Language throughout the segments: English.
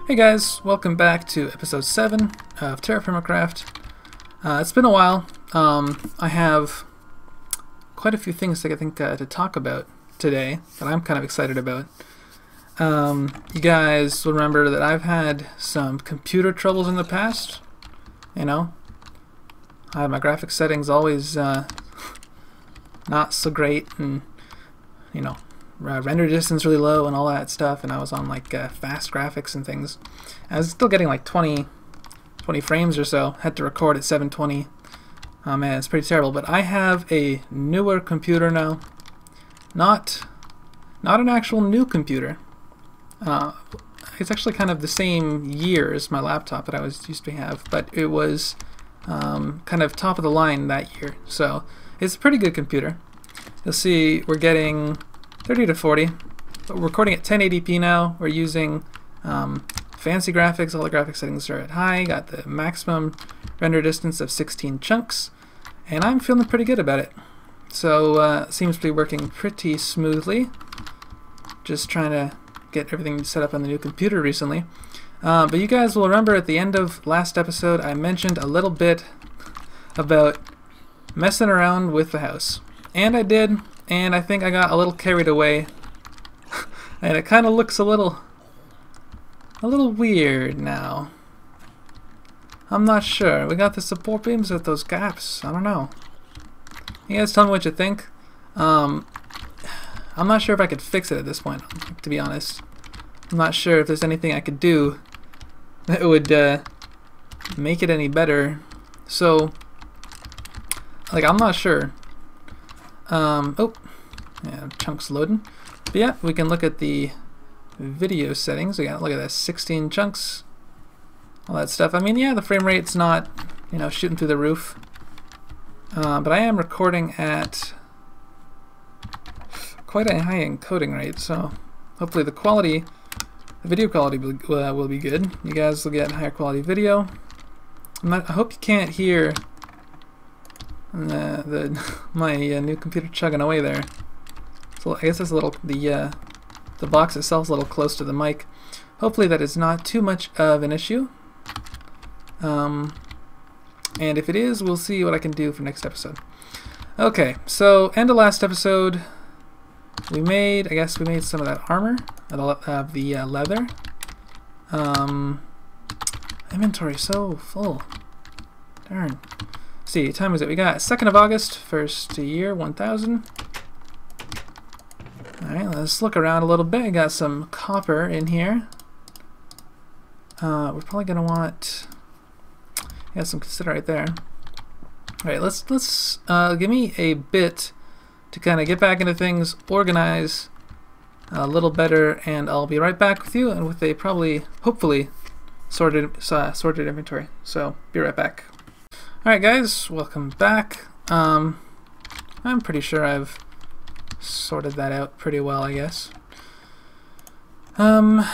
Hey guys, welcome back to episode 7 of Terrafirmacraft. It's been a while. I have quite a few things I think to talk about today that I'm kind of excited about. You guys will remember that I've had some computer troubles in the past. You know, I had my graphics settings always not so great, and you know, render distance really low and all that stuff, and I was on like fast graphics and things. I was still getting like 20 frames or so. Had to record at 720. Oh man, it's pretty terrible. But I have a newer computer now. Not an actual new computer. It's actually kind of the same year as my laptop that I used to have, but it was kind of top of the line that year. So it's a pretty good computer. You'll see we're getting 30 to 40. But we're recording at 1080p now. We're using fancy graphics. All the graphic settings are at high. Got the maximum render distance of 16 chunks, and I'm feeling pretty good about it. So seems to be working pretty smoothly. Just trying to get everything set up on the new computer recently. But you guys will remember at the end of last episode I mentioned a little bit about messing around with the house, and I did. And I think I got a little carried away, and it kind of looks a little weird now. I'm not sure. We got the support beams with those gaps. I don't know. You guys tell me what you think. I'm not sure if I could fix it at this point, to be honest. I'm not sure if there's anything I could do that would make it any better. So, like, I'm not sure. Oh, yeah, chunks loading. But yeah, we can look at the video settings. We got, look at that, 16 chunks, all that stuff. I mean, yeah, the frame rate's not, you know, shooting through the roof. But I am recording at quite a high encoding rate, so hopefully the quality, the video quality will be good. You guys will get higher quality video. I hope you can't hear my new computer chugging away there. So I guess it's a little, the box itself is a little close to the mic. Hopefully that is not too much of an issue. And if it is, we'll see what I can do for next episode. Okay, so end of last episode, I guess we made some of that armor, of the leather. Inventory so full. Darn. See, time is it? We got 2nd of August, first year, 1000. Alright, let's look around a little bit. We got some copper in here. We're probably gonna want, yeah, some considerate there. Alright, let's give me a bit to kind of get back into things, organize a little better, and I'll be right back with you and with a hopefully sorted inventory. So be right back. Alright guys, welcome back. I'm pretty sure I've sorted that out pretty well, I guess. Yeah,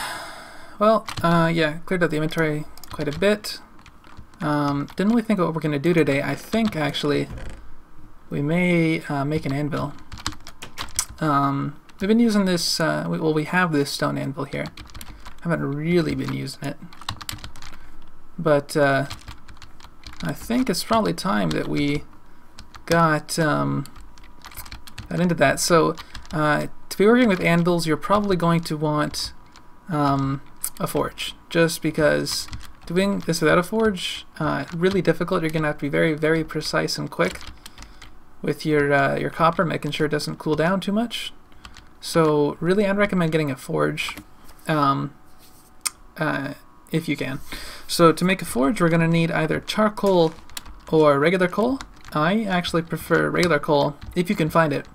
cleared out the inventory quite a bit. Didn't really think of what we're going to do today. I think actually we may make an anvil. We've been using this, we have this stone anvil here. Haven't really been using it. But I think it's probably time that we got into that. So to be working with anvils, you're probably going to want a forge, just because doing this without a forge, really difficult. You're going to have to be very, very precise and quick with your copper, making sure it doesn't cool down too much. So really, I'd recommend getting a forge if you can. So to make a forge, we're going to need either charcoal or regular coal. I actually prefer regular coal if you can find it,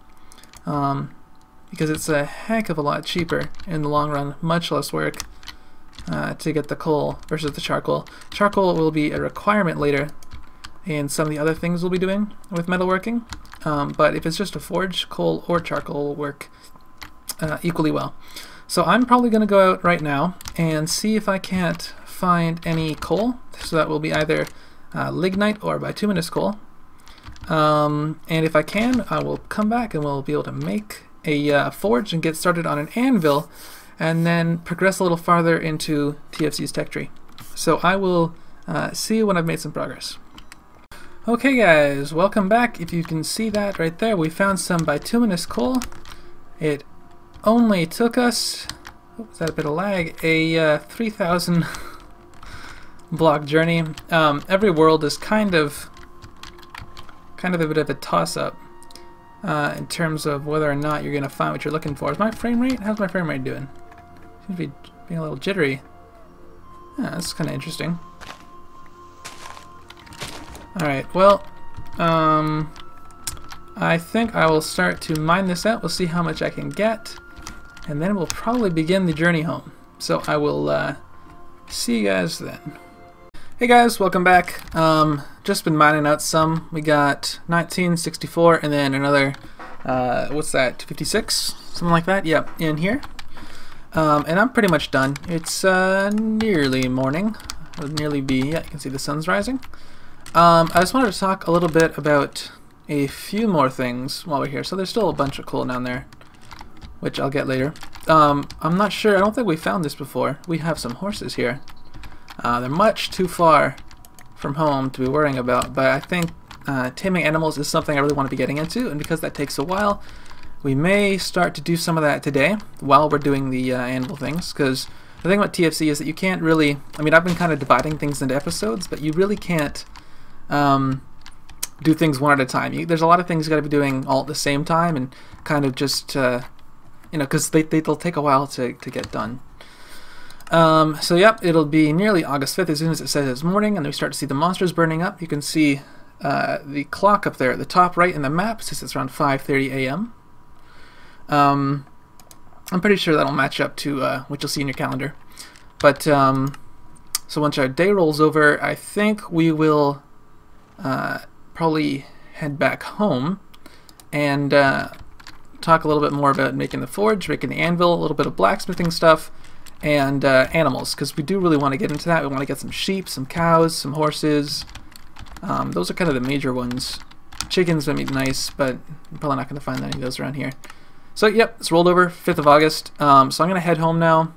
because it's a heck of a lot cheaper in the long run, much less work to get the coal versus the charcoal. Charcoal will be a requirement later in some of the other things we'll be doing with metalworking, but if it's just a forge, coal or charcoal will work equally well. So I'm probably going to go out right now and see if I can't find any coal. So that will be either lignite or bituminous coal. And if I can, I will come back and we'll be able to make a forge and get started on an anvil. and then progress a little farther into TFC's tech tree. So I will see you when I've made some progress. Okay guys, welcome back. If you can see that right there, we found some bituminous coal. It only took us, was that a bit of lag, a 3,000 block journey. Every world is kind of a bit of a toss-up in terms of whether or not you're going to find what you're looking for. Is my frame rate? How's my frame rate doing? Seems to be being a little jittery. Yeah, that's kind of interesting. Alright, well, I think I will start to mine this out. We'll see how much I can get, and then we'll probably begin the journey home. So I will see you guys then. Hey guys, welcome back. Just been mining out some. We got 19, 64, and then another, what's that, 56? Something like that, yep, in here. And I'm pretty much done. It's nearly morning. It'll nearly be, yeah, you can see the sun's rising. I just wanted to talk a little bit about a few more things while we're here. So there's still a bunch of coal down there, which I'll get later. I'm not sure, I don't think we found this before. We have some horses here. They're much too far from home to be worrying about, but I think taming animals is something I really want to be getting into, and because that takes a while, we may start to do some of that today while we're doing the anvil things, because the thing about TFC is that you can't really, I mean, I've been kind of dividing things into episodes, but you really can't do things one at a time. There's a lot of things you got to be doing all at the same time, and kind of just, you know, because they'll take a while to get done. So yep, it'll be nearly August 5th as soon as it says it's morning, and we start to see the monsters burning up. You can see the clock up there at the top right in the map says it's around 5:30 a.m. I'm pretty sure that'll match up to what you'll see in your calendar. But so once our day rolls over, I think we will probably head back home and talk a little bit more about making the forge, making the anvil, a little bit of blacksmithing stuff, and animals, because we do really want to get into that. We want to get some sheep, some cows, some horses. Those are kind of the major ones. Chickens would be nice, but I'm probably not going to find any of those around here. So yep, it's rolled over, 5th of August. So I'm going to head home now.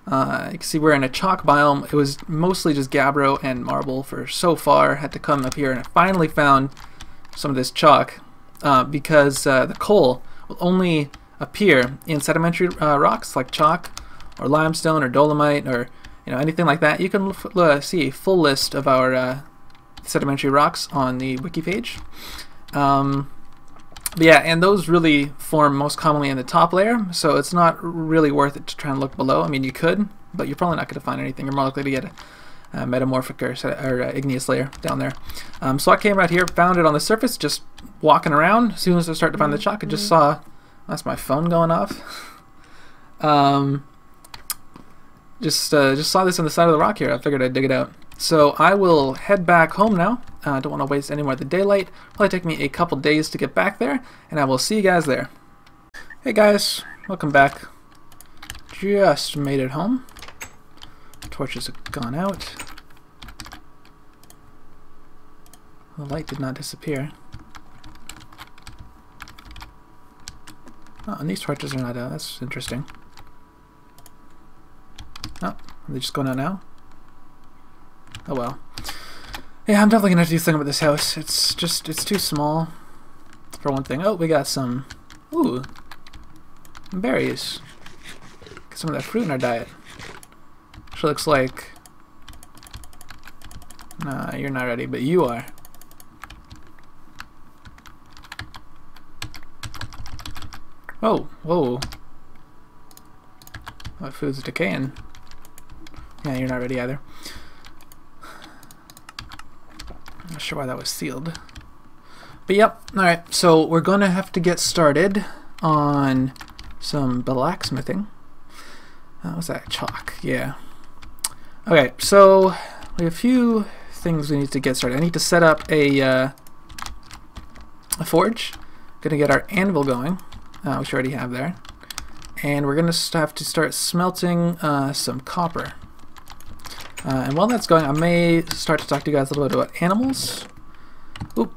You can see we're in a chalk biome. It was mostly just gabbro and marble for so far. Had to come up here, and I finally found some of this chalk because the coal will only appear in sedimentary rocks like chalk or limestone or dolomite or anything like that. You can see a full list of our sedimentary rocks on the wiki page. But yeah, and those really form most commonly in the top layer, so it's not really worth it to try and look below. I mean, you could, but you're probably not going to find anything. You're more likely to get a metamorphic or igneous layer down there. So I came out here, found it on the surface, just walking around. As soon as I started to find the chalk, I just saw, that's my phone going off. Just saw this on the side of the rock here. I figured I'd dig it out. So I will head back home now. I don't want to waste any more of the daylight. Probably take me a couple days to get back there, and I will see you guys there. Hey guys, welcome back. Just made it home. Torches have gone out. The light did not disappear. Oh, and these torches are not out. That's interesting. Oh, are they just going out now? Oh well. Yeah, I'm definitely gonna have to do something about this house. It's too small, for one thing. Oh, we got some, berries. Get some of that fruit in our diet. Which looks like, nah, you're not ready, but you are. Oh, whoa. That food's decaying. Yeah, you're not ready either. Not sure why that was sealed. But yep, alright, so we're gonna have to get started on some blacksmithing. What's that? Chalk, yeah. Okay, so we have a few things we need to get started. I need to set up a forge. Gonna get our anvil going, which we already have there. And we're gonna have to start smelting some copper. And while that's going, I may start to talk to you guys a little bit about animals. Oop.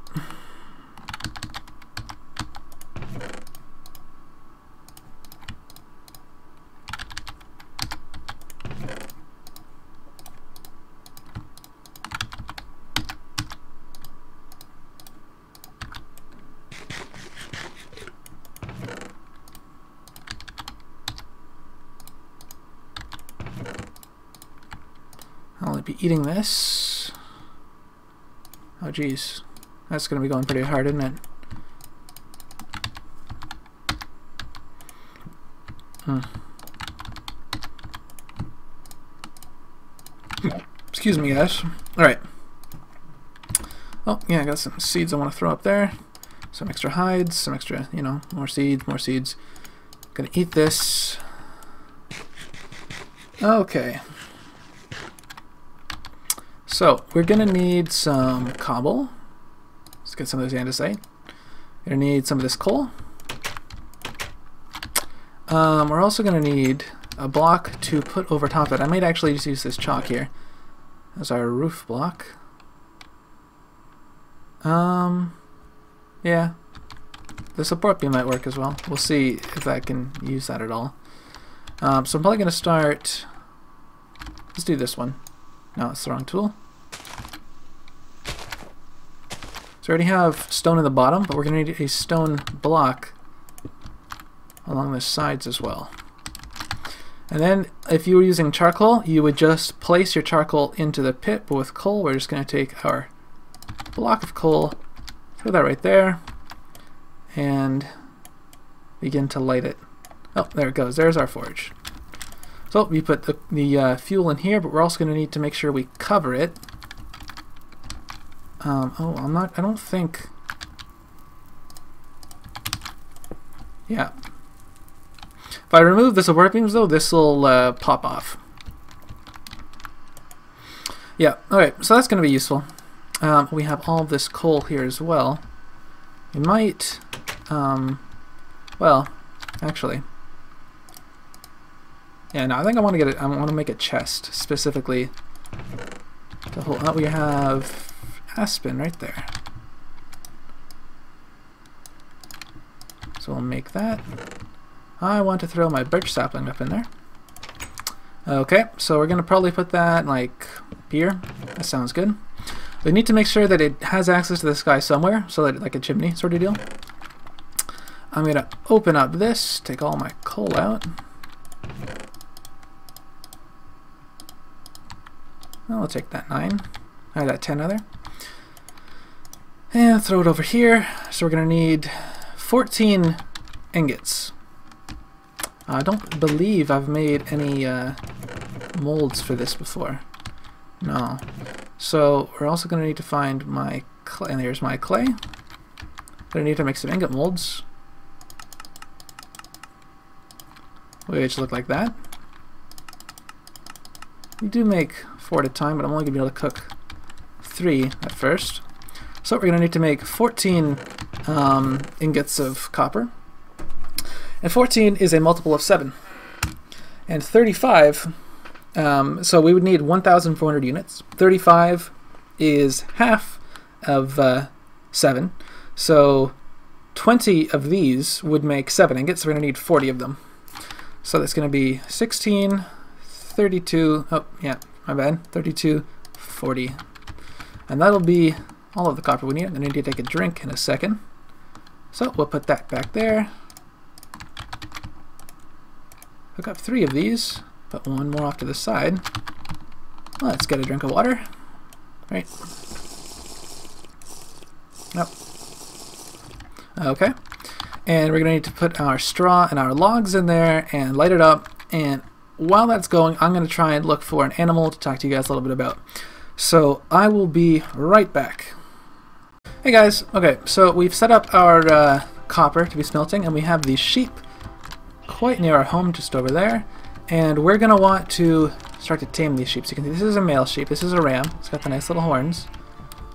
be eating this. Oh geez, that's going to be going pretty hard, isn't it? Excuse me, guys. Alright. Oh, yeah, I got some seeds I want to throw up there. Some extra hides, some extra, you know, more seeds, more seeds. Gonna eat this. Okay. So, we're gonna need some cobble. Let's get some of this andesite. Gonna need some of this coal. We're also gonna need a block to put over top of it. I might actually just use this chalk here as our roof block. Yeah. The support beam might work as well. We'll see if I can use that at all. So I'm probably going to start... Let's do this one. No, it's the wrong tool. So we already have stone in the bottom, but we're going to need a stone block along the sides as well. And then if you were using charcoal, you would just place your charcoal into the pit, but with coal, we're just going to take our block of coal, throw that right there, and begin to light it. Oh, there it goes. There's our forge. So we put the fuel in here, but we're also going to need to make sure we cover it. I don't think... Yeah. If I remove the support beams, though, this will pop off. Yeah, alright, so that's going to be useful. We have all of this coal here as well. We might... well, actually... Yeah, no, I think I want to get it. I want to make a chest specifically to hold. Oh, we have aspen right there. So we'll make that. I want to throw my birch sapling up in there. Okay, so we're gonna probably put that like here. That sounds good. We need to make sure that it has access to the sky somewhere, so that like a chimney sort of deal. I'm gonna open up this, take all my coal out. I'll take that 9. I got 10 other. And throw it over here. So we're going to need 14 ingots. I don't believe I've made any molds for this before. No. So we're also going to need to find my clay. And here's my clay. Going to need to make some ingot molds, which look like that. You do make 4 at a time, but I'm only going to be able to cook 3 at first. So we're going to need to make 14 ingots of copper. And 14 is a multiple of 7. And 35, so we would need 1,400 units. 35 is half of 7. So 20 of these would make 7 ingots, so we're going to need 40 of them. So that's going to be 16, 32, oh yeah, my bad, 32, 40. And that'll be all of the copper we need. I'm going to need to take a drink in a second. So we'll put that back there. Hook up 3 of these, put 1 more off to the side. Let's get a drink of water. Right. Nope. Okay. And we're going to need to put our straw and our logs in there and light it up. And while that's going, I'm going to try and look for an animal to talk to you guys a little bit about. So I will be right back. Hey guys, okay, so we've set up our copper to be smelting, and we have these sheep quite near our home, just over there. And we're going to want to start to tame these sheep. So you can see this is a male sheep, this is a ram, it's got the nice little horns.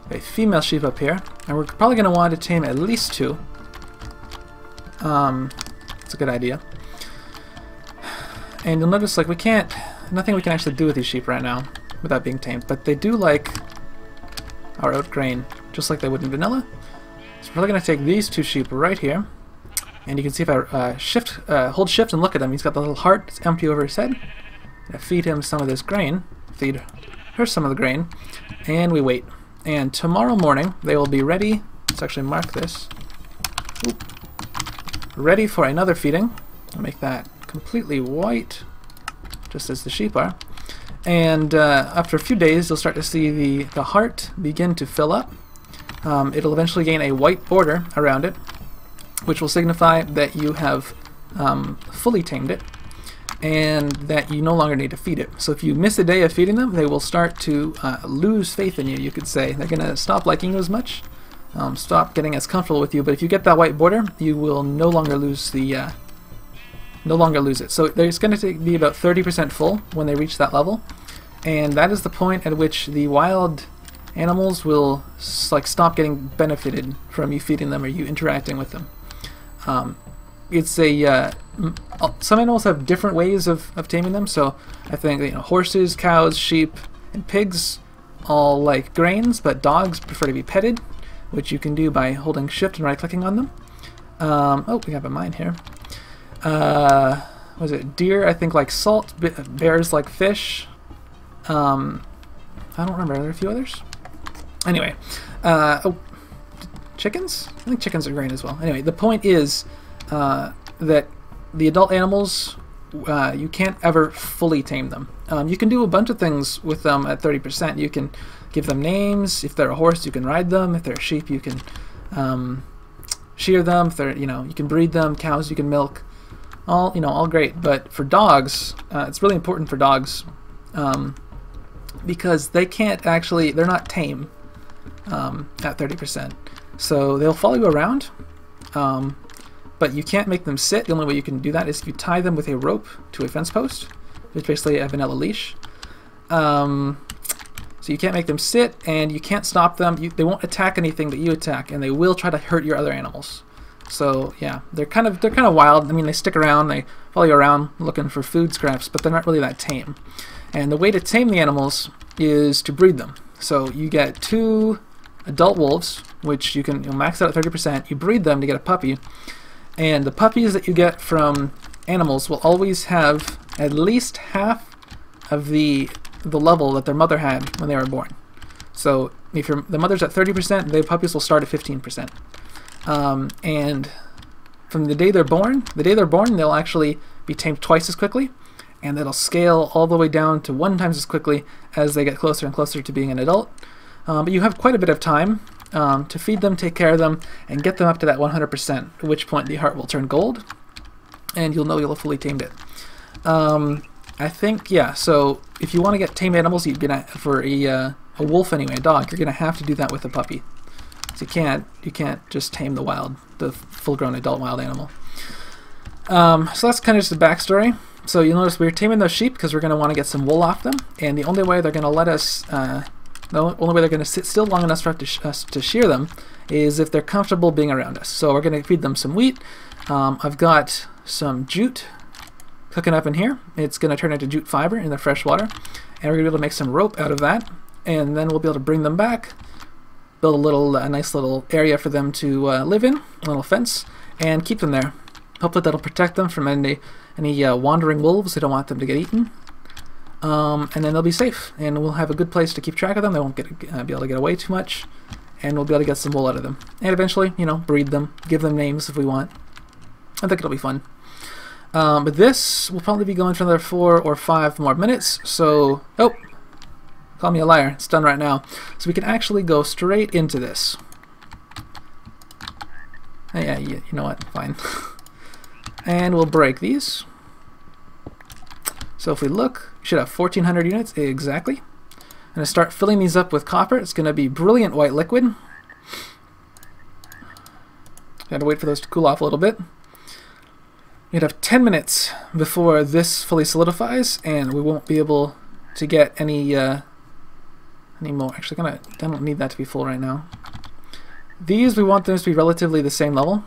A female sheep up here, and we're probably going to want to tame at least 2. It's a good idea. And you'll notice, like, nothing we can actually do with these sheep right now without being tamed, but they do like our oat grain, just like they would in vanilla. So we're probably going to take these 2 sheep right here, and you can see if I hold shift and look at him, he's got the little heart, it's empty over his head. I feed him some of this grain, feed her some of the grain, and we wait. And tomorrow morning they will be ready. Let's actually mark this. Ooh. Ready for another feeding. I'll make that completely white, just as the sheep are. And after a few days, you'll start to see the heart begin to fill up. It'll eventually gain a white border around it, which will signify that you have fully tamed it, and that you no longer need to feed it. So if you miss a day of feeding them, they will start to lose faith in you, you could say. They're going to stop liking you as much, stop getting as comfortable with you. But if you get that white border, you will no longer lose the it. So there's going to be about 30% full when they reach that level, and that is the point at which the wild animals will stop getting benefited from you feeding them or you interacting with them. It's a some animals have different ways of taming them. So I think horses, cows, sheep, and pigs all like grains, but dogs prefer to be petted, which you can do by holding shift and right clicking on them. Oh, we have a mine here. Was it deer? I think like salt. Bears like fish. I don't remember. Are there a few others? Anyway, oh, chickens? I think chickens are grain as well. Anyway, the point is that the adult animals, you can't ever fully tame them. You can do a bunch of things with them at 30%. You can give them names. If they're a horse, you can ride them. If they're a sheep, you can shear them. If they're, you can breed them. Cows, you can milk. All great. But for dogs, it's really important for dogs because they can't actually, they're not tame at 30%. So they'll follow you around, but you can't make them sit. The only way you can do that is you tie them with a rope to a fence post, which is basically a vanilla leash. So you can't make them sit, and you can't stop them. They won't attack anything that you attack, and they will try to hurt your other animals. So yeah, they're kind of wild. I mean, they stick around, they follow you around looking for food scraps, but they're not really that tame. And the way to tame the animals is to breed them. So you get 2 adult wolves, which you can max out at 30%. You breed them to get a puppy, and the puppies that you get from animals will always have at least half of the level that their mother had when they were born. So if the mother's at 30%, the puppies will start at 15%. And from the day they're born, they'll actually be tamed twice as quickly, and that'll scale all the way down to 1 times as quickly as they get closer and closer to being an adult. But you have quite a bit of time to feed them, take care of them, and get them up to that 100%, at which point the heart will turn gold, and you'll know you'll have fully tamed it. I think, yeah, so if you want to get tame animals, for a wolf anyway, a dog, you're going to have to do that with a puppy. So you can't just tame the full-grown adult wild animal. So that's kind of just the backstory. So you'll notice we're taming those sheep because we're going to want to get some wool off them, and the only way they're going to let us, the only way they're going to sit still long enough for us to shear them is if they're comfortable being around us. So we're going to feed them some wheat. I've got some jute cooking up in here. It's going to turn into jute fiber in the fresh water, and we're going to be able to make some rope out of that, and then we'll be able to bring them back, build a nice little area for them to live in, a little fence, and keep them there. Hopefully that'll protect them from any wandering wolves. We don't want them to get eaten. And then they'll be safe, and we'll have a good place to keep track of them. They won't be able to get away too much, and we'll be able to get some wool out of them. And eventually, breed them, give them names if we want. I think it'll be fun. But this will probably be going for another 4 or 5 more minutes, so... Oh! Call me a liar. It's done right now. So we can actually go straight into this. Yeah, you know what? Fine. And we'll break these. So if we look, we should have 1,400 units exactly. I'm going to start filling these up with copper. It's going to be brilliant white liquid. Got to wait for those to cool off a little bit. You'd have 10 minutes before this fully solidifies, and we won't be able to get any more. Actually, I don't need that to be full right now. These, we want them to be relatively the same level.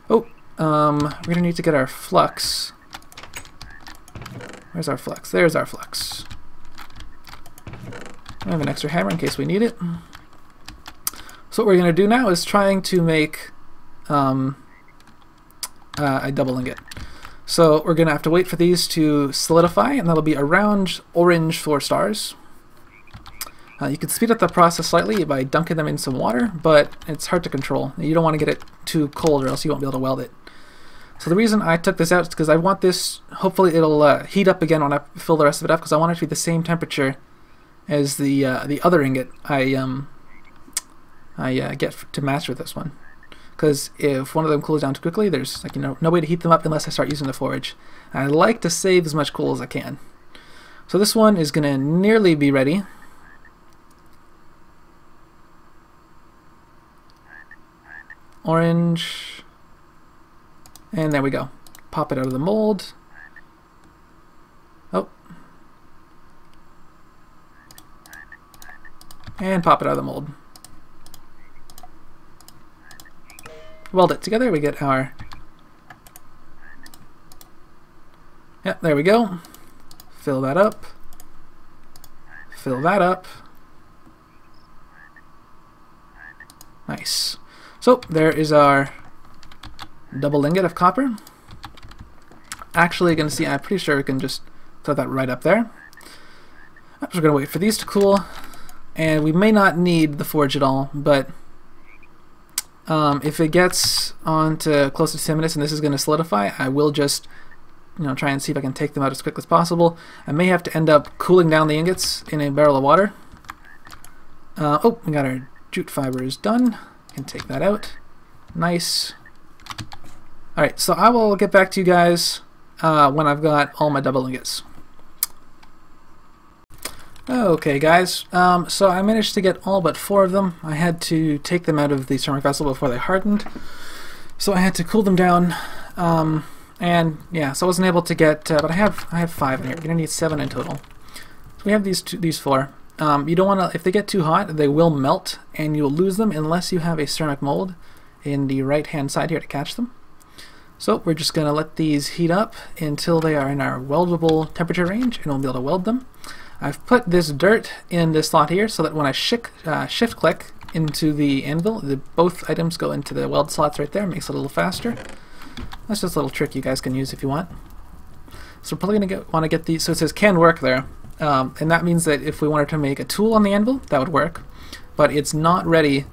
Oh, we're going to need to get our flux. Where's our flux? There's our flux. I have an extra hammer in case we need it. So what we're going to do now is trying to make a double ingot. So we're going to have to wait for these to solidify, and that'll be around orange 4 stars. You can speed up the process slightly by dunking them in some water, but it's hard to control. You don't want to get it too cold or else you won't be able to weld it. So the reason I took this out is because I want this, hopefully it'll heat up again when I fill the rest of it up, because I want it to be the same temperature as the other ingot I get to match with this one. Because if one of them cools down too quickly, there's like, no way to heat them up unless I start using the forge. And I like to save as much coal as I can. So this one is going to nearly be ready. Orange. And there we go. Pop it out of the mold. Oh. And pop it out of the mold. Weld it together, we get our... Yep, there we go. Fill that up. Fill that up. Nice. So, there is our double ingot of copper. Actually, going to see, I'm pretty sure we can just throw that right up there. I'm just going to wait for these to cool. And we may not need the forge at all, but if it gets on to close to 10 minutes and this is going to solidify, I will just try and see if I can take them out as quickly as possible. I may have to end up cooling down the ingots in a barrel of water. Oh, we got our jute fibers done. Can take that out. Nice. Alright, so I will get back to you guys when I've got all my double ingots. Okay guys, so I managed to get all but 4 of them. I had to take them out of the ceramic vessel before they hardened, so I had to cool them down, and yeah, so I wasn't able to get, but I have 5 in here. You're gonna need 7 in total. So we have these 4. You don't want to, if they get too hot, they will melt, and you'll lose them unless you have a ceramic mold in the right hand side here to catch them. So we're just gonna let these heat up until they are in our weldable temperature range, and we'll be able to weld them. I've put this dirt in this slot here so that when I shift click into the anvil, both items go into the weld slots right there. Makes it a little faster. That's just a little trick you guys can use if you want. So we're probably going to want to get these, so it says can work there, and that means that if we wanted to make a tool on the anvil, that would work, but it's not ready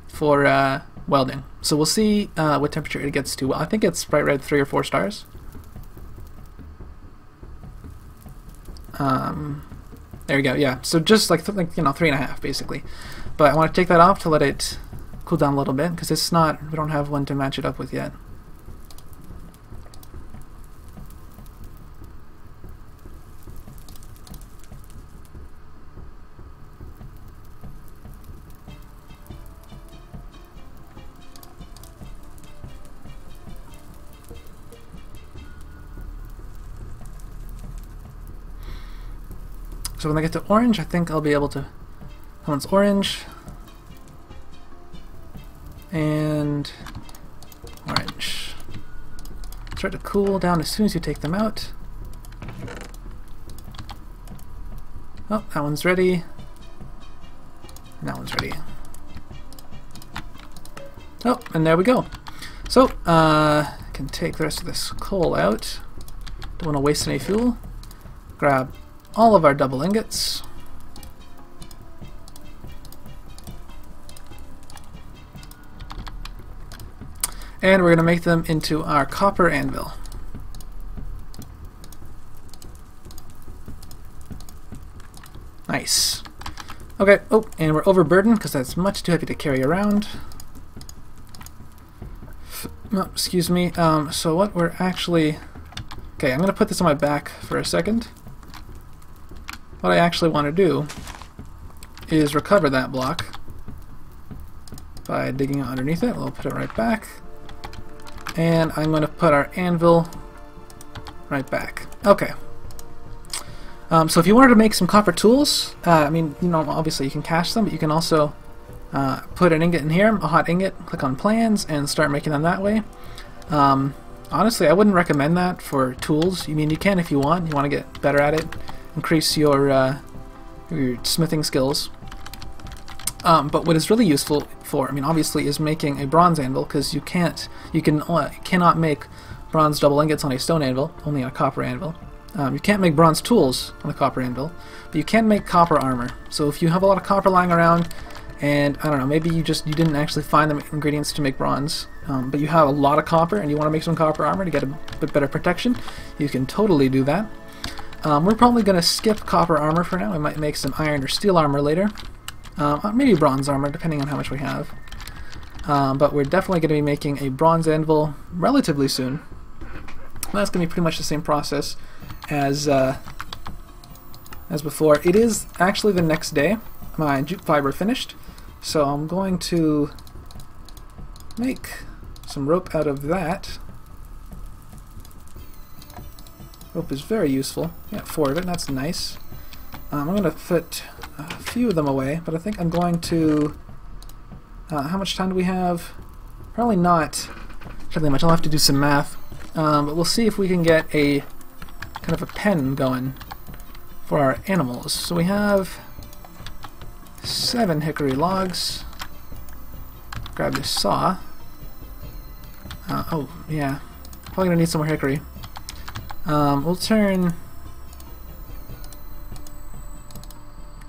for welding. So we'll see what temperature it gets to. Well, I think it's bright red 3 or 4 stars. There we go, yeah, so just like 3.5 basically. But I want to take that off to let it cool down a little bit, because it's not, we don't have one to match it up with yet. So when I get to orange, I think I'll be able to... Once orange, and orange. Start to cool down as soon as you take them out. Oh, that one's ready. And that one's ready. Oh, and there we go. So, can take the rest of this coal out. Don't want to waste any fuel. Grab all of our double ingots. And we're going to make them into our copper anvil. Nice. Okay, oh, and we're overburdened because that's much too heavy to carry around. Oh, excuse me. So what we're actually... Okay, I'm going to put this on my back for a second. What I actually want to do is recover that block by digging underneath it. We'll put it right back. And I'm going to put our anvil right back. Okay. So if you wanted to make some copper tools, I mean, obviously you can cache them, but you can also put an ingot in here, a hot ingot, click on plans, and start making them that way. Honestly, I wouldn't recommend that for tools. I mean, you can if you want. You want to get better at it, increase your smithing skills. But what is really useful for, I mean, obviously, is making a bronze anvil, because you cannot make bronze double ingots on a stone anvil, only on a copper anvil. You can't make bronze tools on the copper anvil, but you can make copper armor. So if you have a lot of copper lying around and I don't know, maybe you didn't actually find the ingredients to make bronze, but you have a lot of copper and you want to make some copper armor to get a bit better protection, you can totally do that. We're probably going to skip copper armor for now. We might make some iron or steel armor later. Maybe bronze armor, depending on how much we have. But we're definitely going to be making a bronze anvil relatively soon. That's going to be pretty much the same process as before. It is actually the next day. My jute fiber finished, so I'm going to make some rope out of that. Rope is very useful. Yeah, 4 of it, that's nice. I'm going to put a few of them away, but I think I'm going to... how much time do we have? Probably not really much. I'll have to do some math. But we'll see if we can get a kind of a pen going for our animals. So we have 7 hickory logs. Grab this saw. Oh, yeah. Probably going to need some more hickory. We'll turn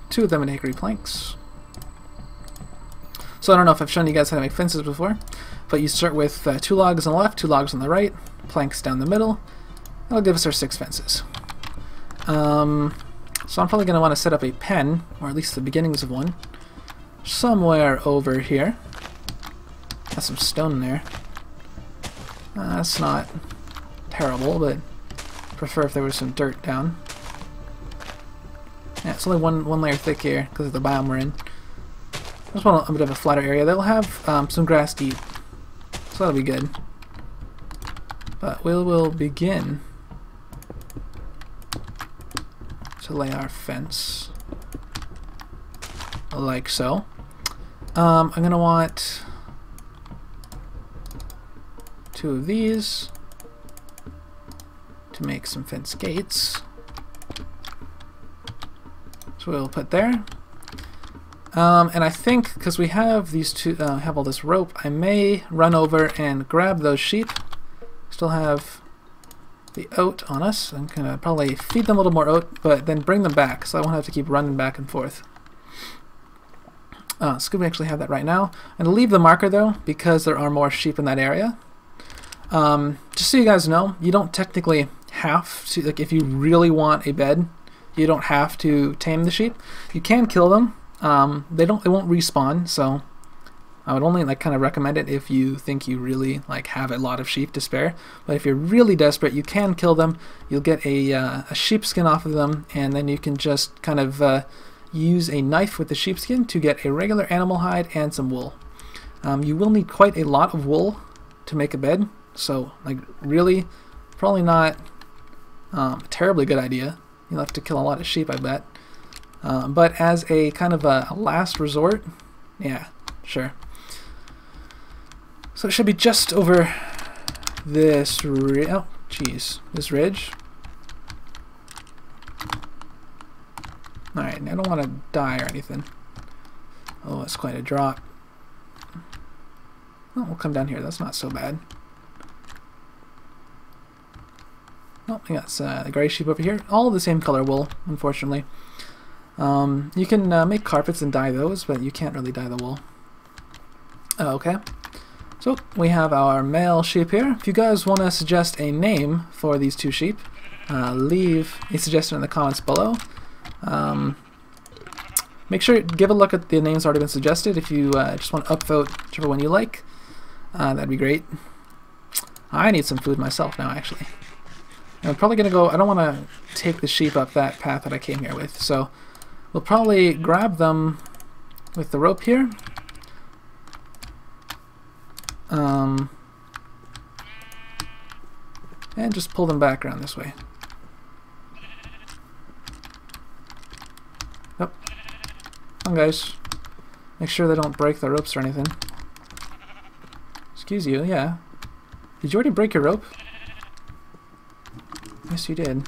2 of them into hickory planks. So I don't know if I've shown you guys how to make fences before, but you start with 2 logs on the left, 2 logs on the right, planks down the middle. That'll give us our 6 fences. So I'm probably going to want to set up a pen, or at least the beginnings of one, somewhere over here. Got some stone there. That's not terrible, but prefer if there was some dirt down. Yeah, it's only one layer thick here because of the biome we're in. I just want a bit of a flatter area. They'll have some grass to eat, so that'll be good. But we'll begin to lay our fence like so. I'm gonna want 2 of these to make some fence gates. So we'll put there. And I think because we have these two, have all this rope, I may run over and grab those sheep. Still have the oat on us. I'm gonna probably feed them a little more oat, but then bring them back, so I won't have to keep running back and forth. So we actually have that right now. I'm gonna leave the marker though, because there are more sheep in that area. Just so you guys know, you don't technically have to, like, if you really want a bed, you don't have to tame the sheep. You can kill them. They won't respawn, so I would only kind of recommend it if you think you really have a lot of sheep to spare. But if you're really desperate, you can kill them. You'll get a sheepskin off of them, and then you can just kind of use a knife with the sheepskin to get a regular animal hide and some wool. You will need quite a lot of wool to make a bed, so really probably not a terribly good idea. You'll have to kill a lot of sheep, I bet. But as a kind of a last resort, yeah, sure. So it should be just over this this ridge. Alright, I don't want to die or anything. Oh, it's quite a drop. Oh, we'll come down here. That's not so bad. Oh, we got the gray sheep over here. All the same color wool, unfortunately. You can make carpets and dye those, but you can't really dye the wool. Okay. So we have our male sheep here. If you guys want to suggest a name for these 2 sheep, leave a suggestion in the comments below. Make sure to give a look at the names already been suggested. If you just want to upvote whichever one you like, that'd be great. I need some food myself now, actually. I'm probably gonna go. I don't want to take the sheep up that path that I came here with, so we'll probably grab them with the rope here. And just pull them back around this way. Yep. Come on, guys. Make sure they don't break the ropes or anything. Excuse you, yeah. Did you already break your rope? Yes, you did.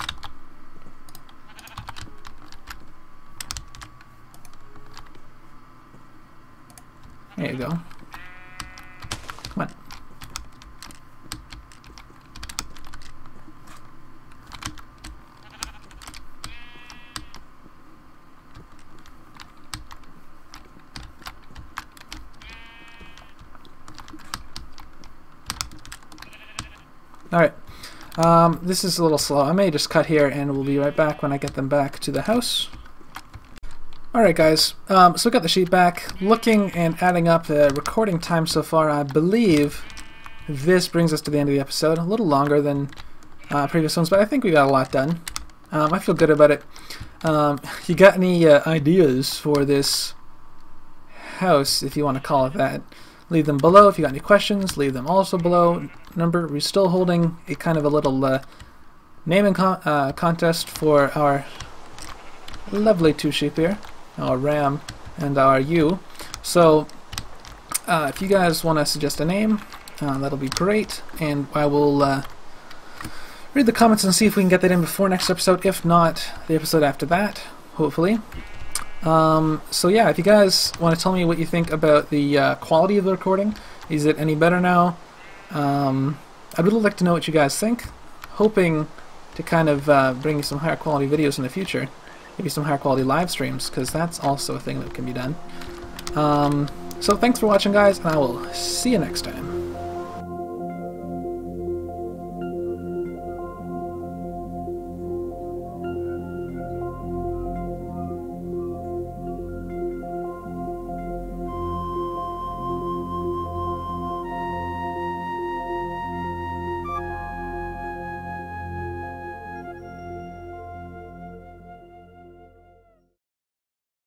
There you go. Come on. Alright. This is a little slow. I may just cut here and we'll be right back when I get them back to the house. Alright guys, so we got the sheep back. Looking and adding up the recording time so far, I believe this brings us to the end of the episode. A little longer than previous ones, but I think we got a lot done. I feel good about it. You got any ideas for this house, if you want to call it that? Leave them below. If you got any questions, leave them also below. Remember, we're still holding a kind of a little naming contest for our lovely two sheep here, our ram and our ewe. So if you guys want to suggest a name, that'll be great, and I will read the comments and see if we can get that in before next episode. If not, the episode after that, hopefully. So yeah, if you guys want to tell me what you think about the quality of the recording, is it any better now? I'd really like to know what you guys think. Hoping to kind of bring you some higher quality videos in the future. Maybe some higher quality live streams, because that's also a thing that can be done. So thanks for watching guys, and I will see you next time.